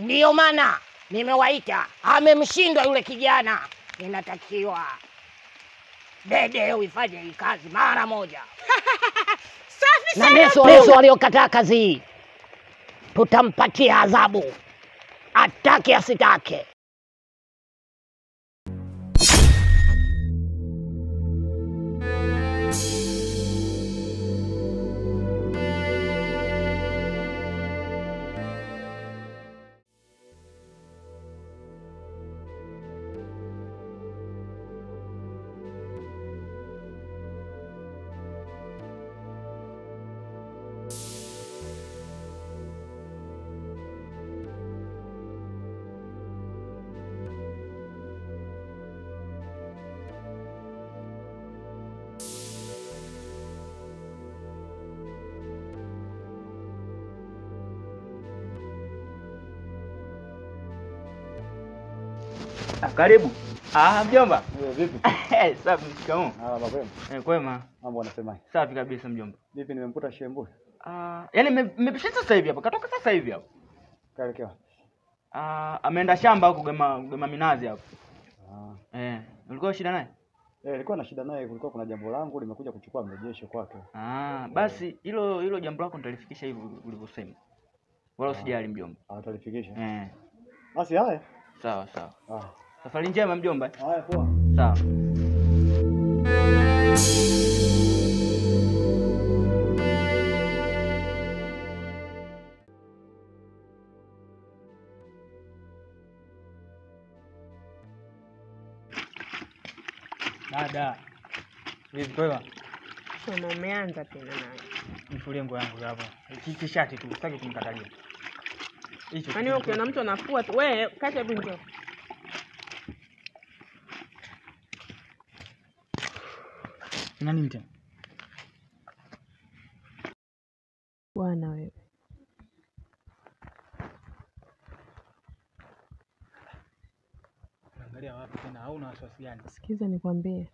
Ndio maana nimewaita. Amemshindwa yule kijana. Inatakiwa Dede uifanye hii kazi mara moja. Safi Na sana. Neso aliyokataa kazi hii tutampatia adhabu, atake asitake. Karibu. Mjomba. Vipi? Safi mshikamoo. Mapema. Kwema. Mambo wanasemaje? Safi kabisa mjomba. Vipi nimemkuta Shembu? Yaani mmepishana sasa hivi hapa. Katoka sasa hivi hapa. Kaelekea wapi? Ameenda shamba huko gema minazi hapo. Ulikuwa shida naye? Nilikuwa na shida naye, kulikuwa kuna jambo langu limekuja kuchukua mrejesho kwake. Basi hilo jambo lako nitalifikisha hivi ulivyosema. Wala usijali mjomba. Utalifikisha? Basi haya. Sawa. Safari njema mjomba. Haya poa. Sawa. Dada. Vipi kwema? Sema umeanza tena naye. Nifulie nguo yangu hapo. T-shirt tu, sitaki kumkatalia. Hicho. Yaani ukiona mtu anafua tu, wewe kacha hebu njoo. Ina nini tena? Bwana wewe. Angalia wapi tena? Hauna wasiwasi gani? Sikiza nikwambie.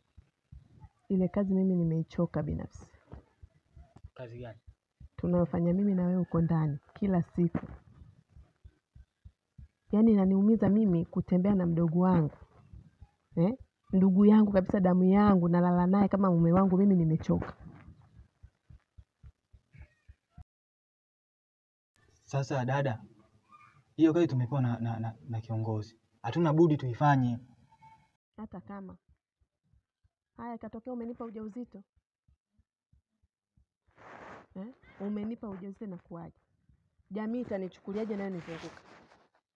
Ile kazi mimi nimeichoka binafsi. Kazi gani? Tunayofanya mimi na wewe uko ndani kila siku. Yaani inaniumiza mimi kutembea na mdogo wangu. Ndugu yangu kabisa, damu yangu, nalala naye kama mume wangu, mimi nimechoka. Sasa dada, hiyo kazi tumepewa na kiongozi. Hatuna budi tuifanye. Hata kama haya katokea umenipa ujauzito. Umenipa ujauzito na kuaje? Jamii itanichukuliaje nayo nizunguka?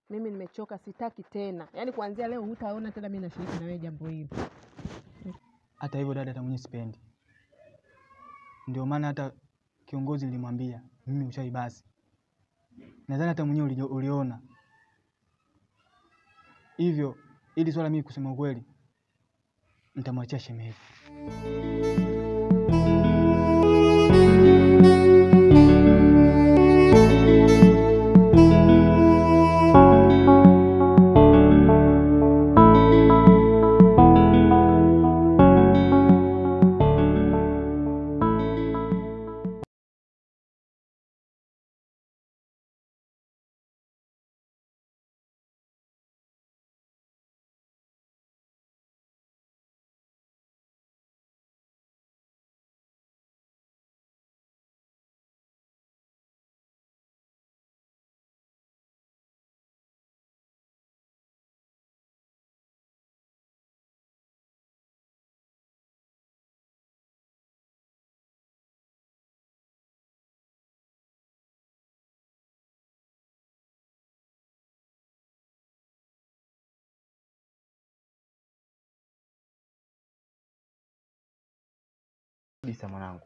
Mimi nimechoka, sitaki tena. Yaani kuanzia leo hutaona tena mimi nashiriki na wewe jambo hili. Hata hivyo dada, hata mwenye sipendi. Ndio maana hata kiongozi nilimwambia mimi ushai basi. Nadhani hata mwenyewe uliona. Hivyo ili swala mimi kusema ukweli nitamwachia shemeji. Kabisa mwanangu.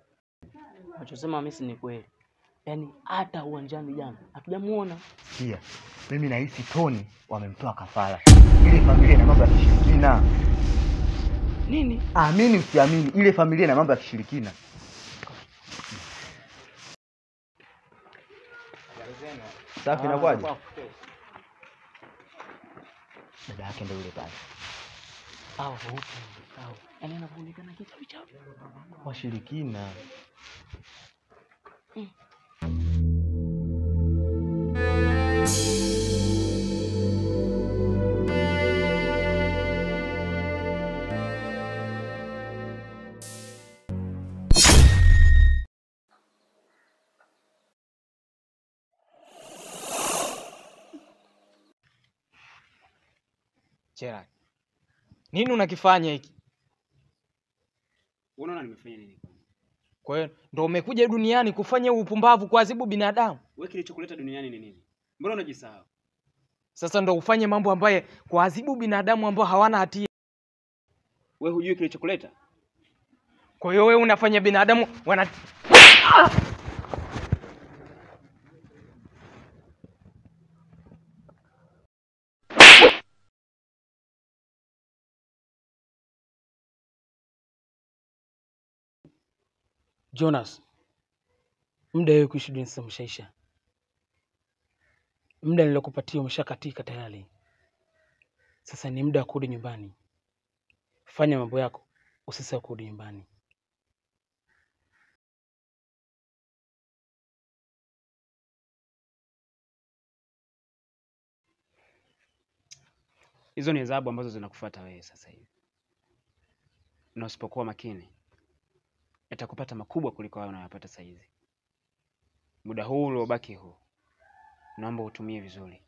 Unachosema mimi ni kweli. Yaani hata uwanjani jana hatujamuona. Pia mimi nahisi Toni wamemtoa kafara. Ile familia ina mambo ya kishirikina. Nini? Amini usiamini, ile familia ina mambo ya kishirikina. Safi na kwaje? Dada yake ndio yule pale. Yaani anaonekana kitu cha washirikina. Gerald, nini unakifanya hiki? Unaona nimefanya nini? Kwa hiyo ndio umekuja duniani kufanya upumbavu kuadhibu binadamu? Wewe kilichokuleta duniani ni nini? Mbona unajisahau? Sasa ndio ufanye mambo ambaye kuadhibu binadamu ambao hawana hatia. Wewe hujui kilichokuleta? Kwa hiyo wewe unafanya binadamu wana Jonas, muda wewe kuishi duniani sasa umeshaisha. Muda nilokupatia umeshakatika tayari. Sasa ni muda wa kurudi nyumbani. Fanya mambo yako, usisahau kurudi nyumbani. Hizo ni adhabu ambazo zinakufuata wewe sasa hivi. Na usipokuwa makini, yatakupata makubwa kuliko hayo unayopata sasa hivi. Muda huu uliobaki huu, naomba utumie vizuri.